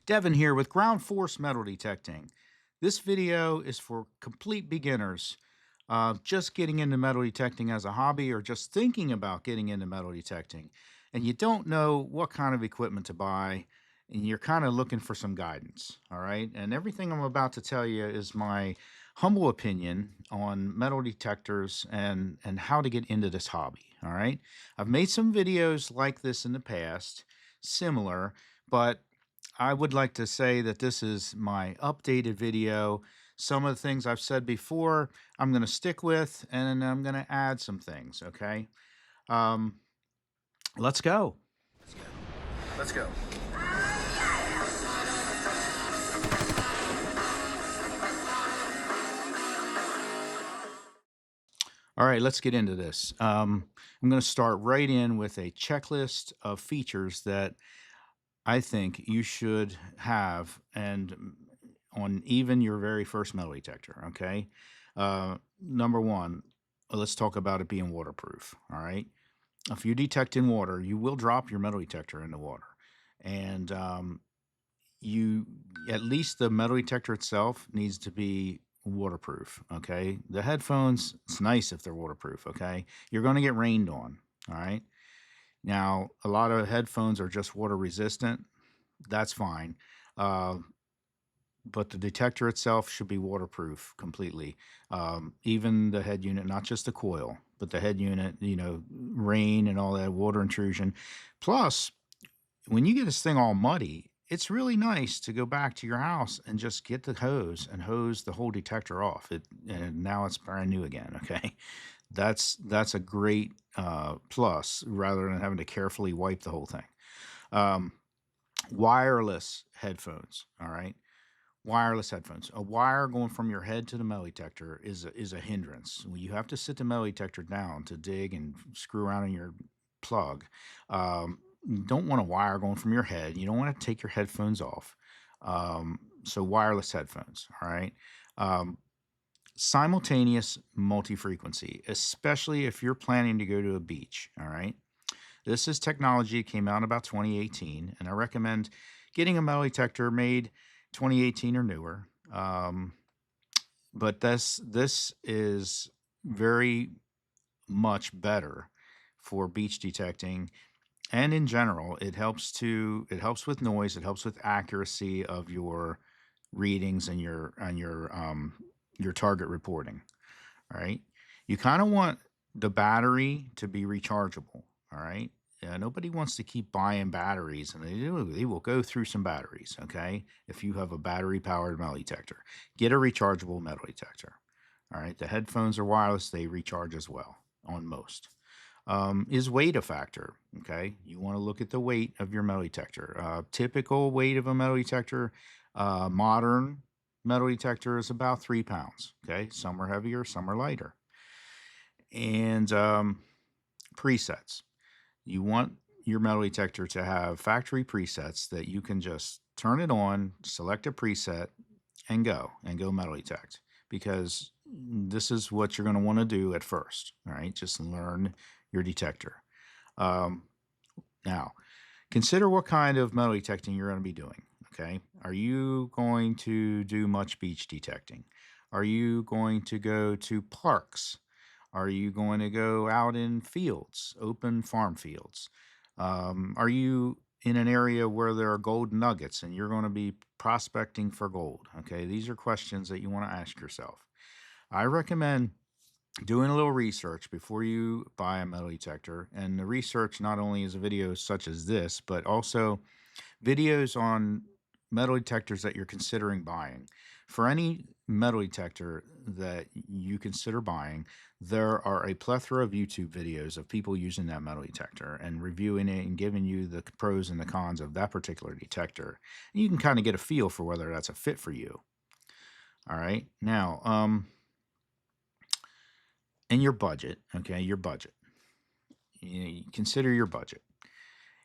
Devin here with ground force metal detecting. This video is for complete beginners, just getting into metal detecting as a hobby or just thinking about getting into metal detecting. And you don't know what kind of equipment to buy, and you're kind of looking for some guidance. All right. And everything I'm about to tell you is my humble opinion on metal detectors and how to get into this hobby. All right. I've made some videos like this in the past, similar, but I would like to say that this is my updated video. Some of the things I've said before, I'm going to stick with, and I'm going to add some things. Okay. Um, let's go. Let's go. All right, let's get into this. I'm going to start right in with a checklist of features that I think you should have, and on even your very first metal detector. Okay. Number one, let's talk about it being waterproof. All right. If you detect in water, you will drop your metal detector in the water. And you, at least the metal detector itself, needs to be waterproof. Okay. The headphones, it's nice if they're waterproof. Okay. You're going to get rained on. All right. Now, a lot of headphones are just water resistant. That's fine. Uh, but the detector itself should be waterproof completely. Even the head unit, not just the coil, but the head unit, rain and all that water intrusion. Plus, when you get this thing all muddy, it's really nice to go back to your house and just get the hose and hose the whole detector off. And now it's brand new again. Okay, that's a great plus rather than having to carefully wipe the whole thing. Um, Wireless headphones. All right, wireless headphones. A wire going from your head to the metal detector is a hindrance. When you have to sit the metal detector down to dig and screw around in your plug, you don't want a wire going from your head. You don't want to take your headphones off. So wireless headphones. All right. Um, Simultaneous multi-frequency, especially if you're planning to go to a beach. All right. This is technology that came out about 2018, and I recommend getting a metal detector made 2018 or newer. But this is very much better for beach detecting, and in general, it helps with noise, it helps with accuracy of your readings and your target reporting. All right. You kind of want the battery to be rechargeable. All right. Nobody wants to keep buying batteries, and they will go through some batteries. Okay. If you have a battery powered metal detector, get a rechargeable metal detector. All right. The headphones are wireless, they recharge as well on most. Is weight a factor? Okay. You want to look at the weight of your metal detector. Typical weight of a metal detector, modern metal detector is about 3 pounds. Okay. Some are heavier, some are lighter. And presets. You want your metal detector to have factory presets that you can just turn it on, select a preset, and go metal detect, because this is what you're going to want to do at first. All right. Just learn your detector. Um, Now, consider what kind of metal detecting you're going to be doing. Okay. Are you going to do much beach detecting? Are you going to go to parks? Are you going to go out in fields, open farm fields? Are you in an area where there are gold nuggets and you're going to be prospecting for gold? Okay. These are questions that you want to ask yourself. I recommend doing a little research before you buy a metal detector. And the research not only is videos such as this, but also videos on metal detectors that you're considering buying. For any metal detector that you consider buying, there are a plethora of YouTube videos of people using that metal detector and reviewing it and giving you the pros and the cons of that particular detector. And you can kind of get a feel for whether that's a fit for you. All right. Now, and your budget, okay, your budget. You consider your budget.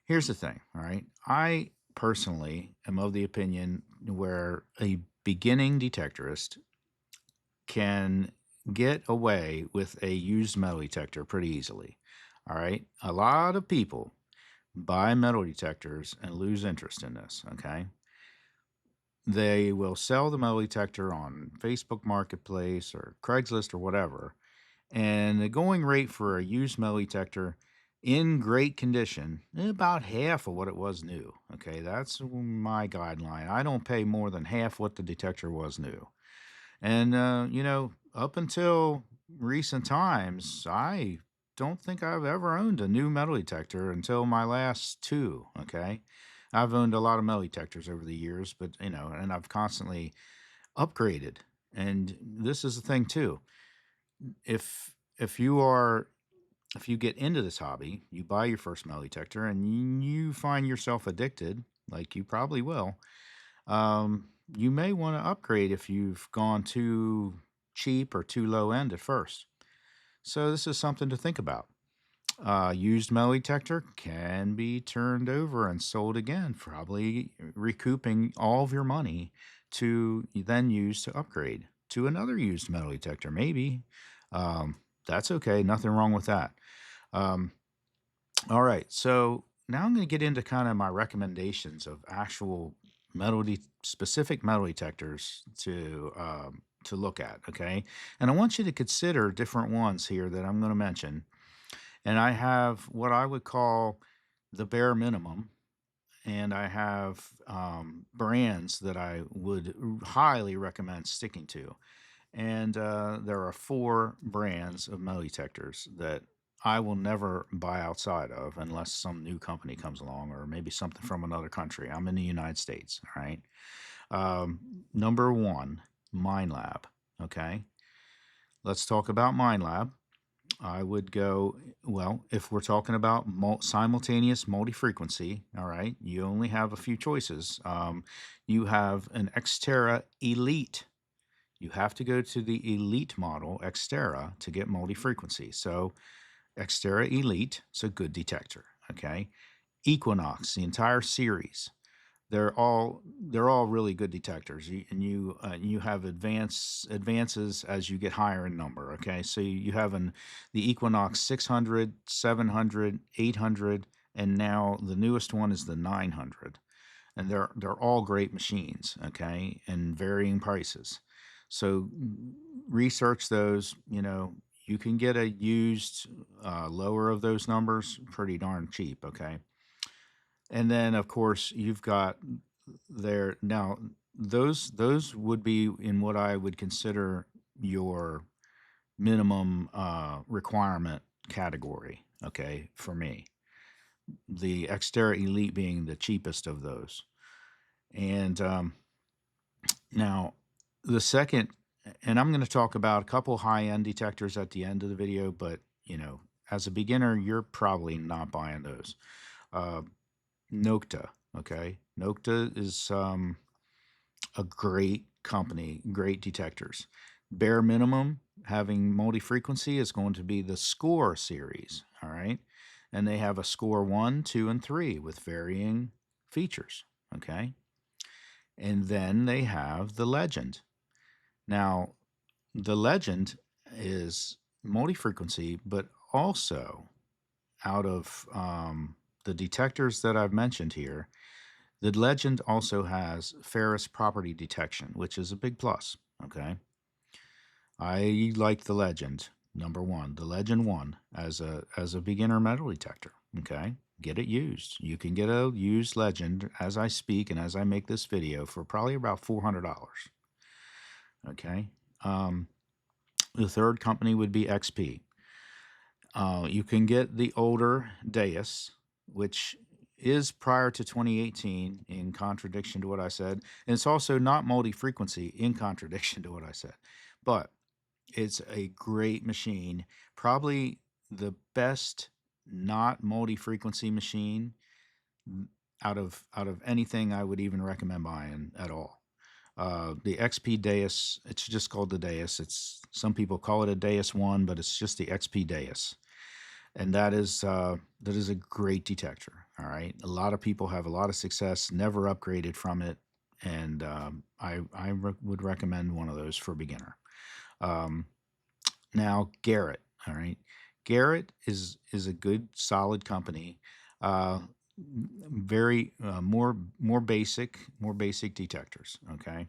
Here's the thing, all right? I personally am of the opinion where a beginning detectorist can get away with a used metal detector pretty easily. All right? A lot of people buy metal detectors and lose interest in this, okay? They will sell the metal detector on Facebook Marketplace or Craigslist or whatever. And the going rate for a used metal detector in great condition, about half of what it was new. Okay, that's my guideline. I don't pay more than half what the detector was new. And, up until recent times, I don't think I've ever owned a new metal detector until my last two. Okay. I've owned a lot of metal detectors over the years, but, and I've constantly upgraded. And this is the thing, too. If you are if you get into this hobby, you buy your first metal detector and you find yourself addicted, like you probably will, you may want to upgrade if you've gone too cheap or too low end at first. So this is something to think about. Used metal detector can be turned over and sold again, probably recouping all of your money to then use to upgrade to another used metal detector. Maybe that's okay. Nothing wrong with that. Um, all right. So now I'm going to get into kind of my recommendations of actual specific metal detectors to look at. Okay, and I want you to consider different ones here that I'm going to mention. And I have what I would call the bare minimum, and I have brands that I would highly recommend sticking to. And there are four brands of metal detectors that I will never buy outside of unless some new company comes along or maybe something from another country. I'm in the United States, all right? Number one, MindLab. Okay. Let's talk about MindLab. I would go, well, if we're talking about simultaneous multi frequency, all right, you only have a few choices. You have an Xterra Elite. You have to go to the Elite model, Xterra, to get multi frequency. So, Xterra Elite is a good detector. Okay. Equinox, the entire series. They're all really good detectors, and you have advances as you get higher in number. Okay, so you have the Equinox 600, 700, 800, and now the newest one is the 900, and they're all great machines. Okay, and varying prices. So research those. You can get a used lower of those numbers pretty darn cheap. Okay, and then, of course, you've got there now those would be in what I would consider your minimum requirement category, okay, for me. The Xterra Elite being the cheapest of those. And now the second, and I'm going to talk about a couple high-end detectors at the end of the video, but as a beginner, you're probably not buying those. Uh, Nokta, okay? Nokta is a great company, great detectors. Bare minimum, having multi frequency is going to be the Score series, all right? And they have a Score 1, 2, and 3 with varying features, okay? And then they have the Legend. Now, the Legend is multi frequency, but also out of the detectors that I've mentioned here, the Legend also has Ferris property detection, which is a big plus. Okay. I like the Legend, number one, the Legend one as a beginner metal detector. Okay. Get it used. You can get a used Legend as I speak and as I make this video for probably about $400. Okay. Um, the third company would be XP. You can get the older Deus, which is prior to 2018, in contradiction to what I said. And it's also not multi frequency, in contradiction to what I said. But it's a great machine. Probably the best not multi frequency machine out of anything I would even recommend buying at all. The XP Deus, it's just called the Deus. It's some people call it a Deus One, but it's just the XP Deus, and that is a great detector. All right, a lot of people have a lot of success, never upgraded from it, and I would recommend one of those for beginner. Um, Now Garrett, all right, Garrett is a good solid company. Uh, very more basic detectors. Okay,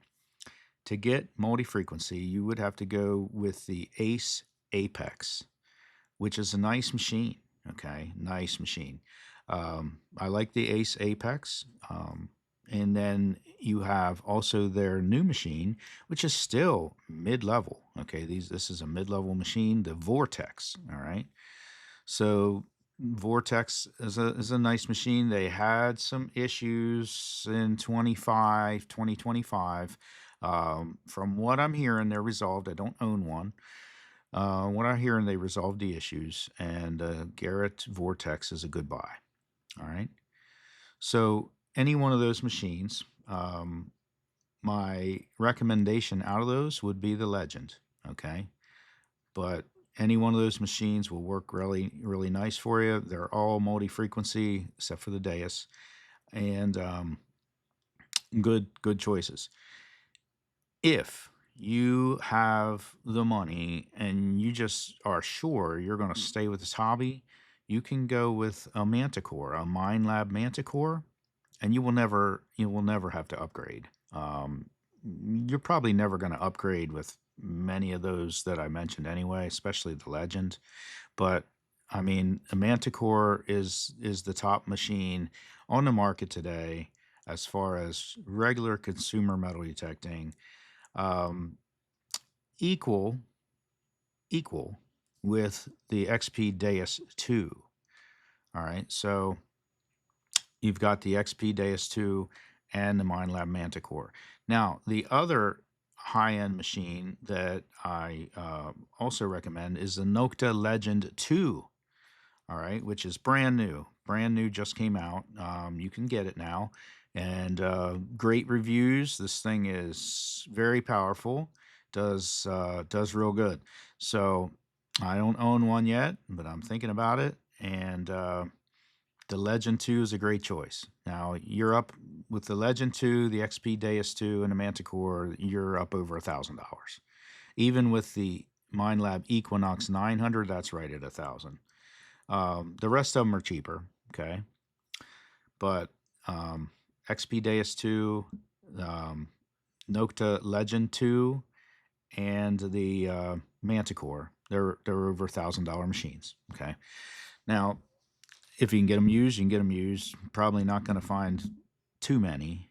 to get multi frequency, you would have to go with the Ace Apex, which is a nice machine. Okay, nice machine. I like the Ace Apex. And then you have also their new machine, which is still mid level. Okay, this is a mid level machine, the Vortex. All right, so Vortex is a nice machine. They had some issues in 2025. From what I'm hearing, they're resolved. I don't own one. What I hear, and they resolved the issues, and Garrett Vortex is a good buy. All right. So any one of those machines, my recommendation out of those would be the Legend. Okay. But any one of those machines will work really, really nice for you. They're all multi-frequency except for the Deus, and good choices. If you have the money and you just are sure you're going to stay with this hobby, you can go with a Manticore, a Mind Lab Manticore, and you will never have to upgrade. You're probably never going to upgrade with many of those that I mentioned anyway, especially the Legend. But I mean, a Manticore is the top machine on the market today as far as regular consumer metal detecting. Um, equal equal with the XP Deus 2. All right, so you've got the XP Deus 2 and the MindLab Manticore. Now, the other high-end machine that I also recommend is the Nocta Legend 2. All right, which is brand new. Brand new, just came out. You can get it now, and great reviews. This thing is very powerful. Does real good. So I don't own one yet, but I'm thinking about it. And the Legend 2 is a great choice. Now you're up with the Legend 2, the XP Deus 2, and the Manticore. You're up over $1,000. Even with the MindLab Equinox 900, that's right at 1,000. The rest of them are cheaper, okay? But XP Deus 2, um, Nocta Legend 2, and the Manticore, they're over $1,000 machines, okay? Now, if you can get them used, you can get them used. Probably not going to find too many.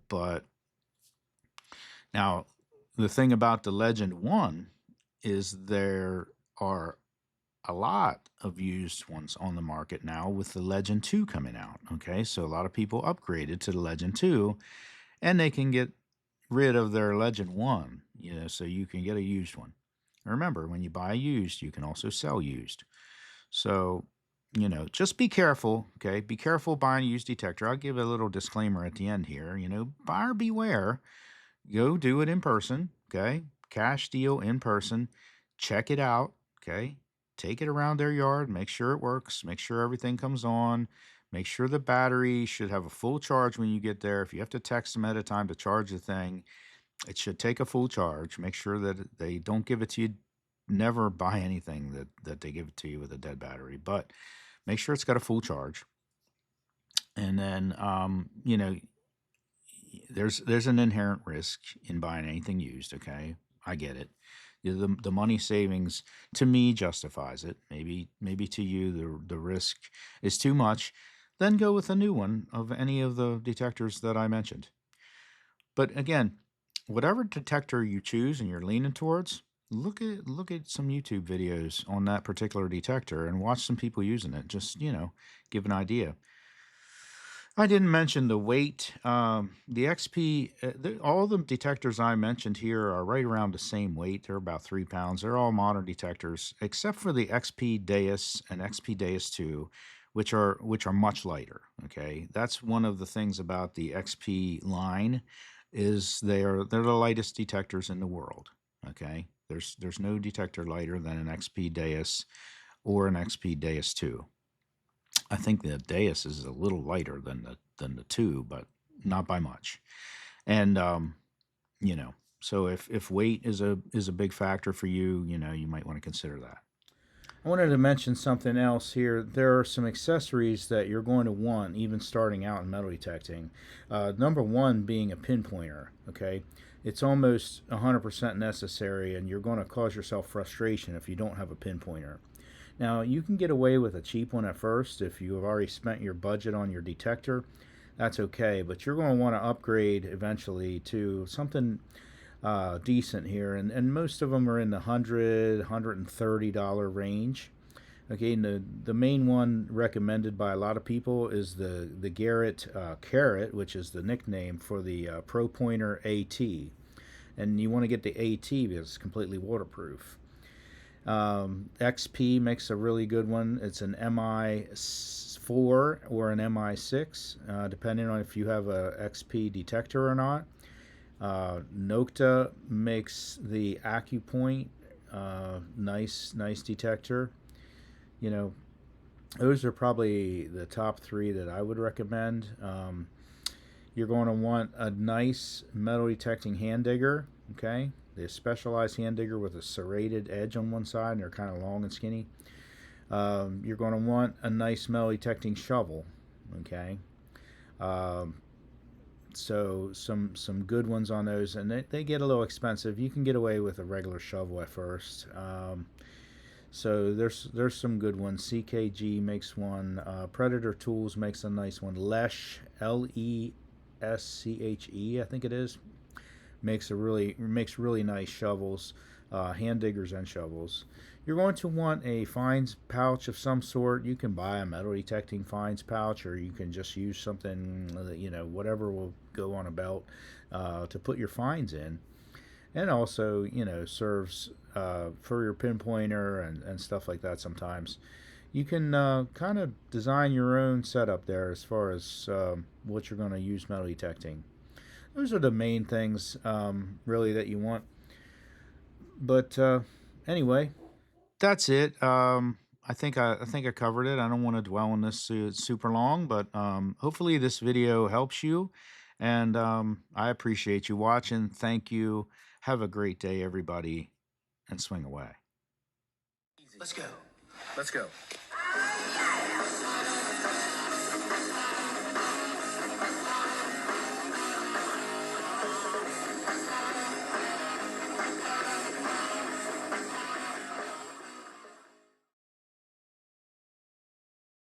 But now, the thing about the Legend 1 is there are a lot of used ones on the market now with the Legend 2 coming out. Okay, so a lot of people upgraded to the Legend 2 and they can get rid of their Legend 1, so you can get a used one. Remember, when you buy used, you can also sell used. So, just be careful, okay? Be careful buying a used detector. I'll give a little disclaimer at the end here. Buyer beware. Go do it in person, okay? Cash deal in person. Check it out, okay? Take it around their yard, make sure it works, make sure everything comes on, make sure the battery should have a full charge when you get there. If you have to text them at a time to charge the thing, it should take a full charge. Make sure that they don't give it to you. Never buy anything that they give it to you with a dead battery, but make sure it's got a full charge. And then, there's an inherent risk in buying anything used. Okay, I get it. The money savings to me justifies it. Maybe to you the risk is too much. Then go with a new one of any of the detectors that I mentioned. But again, whatever detector you choose and you're leaning towards, look at some YouTube videos on that particular detector and watch some people using it. Just give an idea. I didn't mention the weight. The XP, all the detectors I mentioned here are right around the same weight. They're about 3 pounds. They're all modern detectors, except for the XP Deus and XP Deus 2, which are much lighter. Okay, that's one of the things about the XP line is they're the lightest detectors in the world. Okay, there's no detector lighter than an XP Deus or an XP Deus 2. I think the Deus is a little lighter than the two, but not by much. And so if weight is a big factor for you, you might want to consider that. I wanted to mention something else here. There are some accessories that you're going to want even starting out in metal detecting. Number one being a pinpointer, okay? It's almost 100% necessary, and you're going to cause yourself frustration if you don't have a pinpointer. Now, you can get away with a cheap one at first if you have already spent your budget on your detector. That's okay, but you're going to want to upgrade eventually to something decent here, and most of them are in the $130 range. Okay, and the main one recommended by a lot of people is the Garrett Carrot, which is the nickname for the Pro Pointer AT, and you want to get the AT because it's completely waterproof. XP makes a really good one. It's an MI4 or an MI6, depending on if you have a XP detector or not. Nokta makes the AcuPoint, nice detector. You know, those are probably the top three that I would recommend. You're going to want a nice metal detecting hand digger. Okay, the specialized hand digger with a serrated edge on one side, and they're kind of long and skinny. You're going to want a nice metal detecting shovel. Okay, um, so some good ones on those, and they get a little expensive. You can get away with a regular shovel at first. So there's some good ones. CKG makes one. Predator Tools makes a nice one. Lesh, Lesche, I think it is, makes really nice shovels, hand diggers and shovels. You're going to want a fines pouch of some sort. You can buy a metal detecting fines pouch, or you can just use something, whatever will go on a belt to put your fines in, and also serves for your pinpointer and stuff like that. Sometimes you can kind of design your own setup there as far as what you're going to use metal detecting. Those are the main things, really, that you want. But anyway, that's it. I think I covered it. I don't want to dwell on this super long, but hopefully this video helps you, and I appreciate you watching. Thank you. Have a great day, everybody, and swing away. Let's go. Let's go.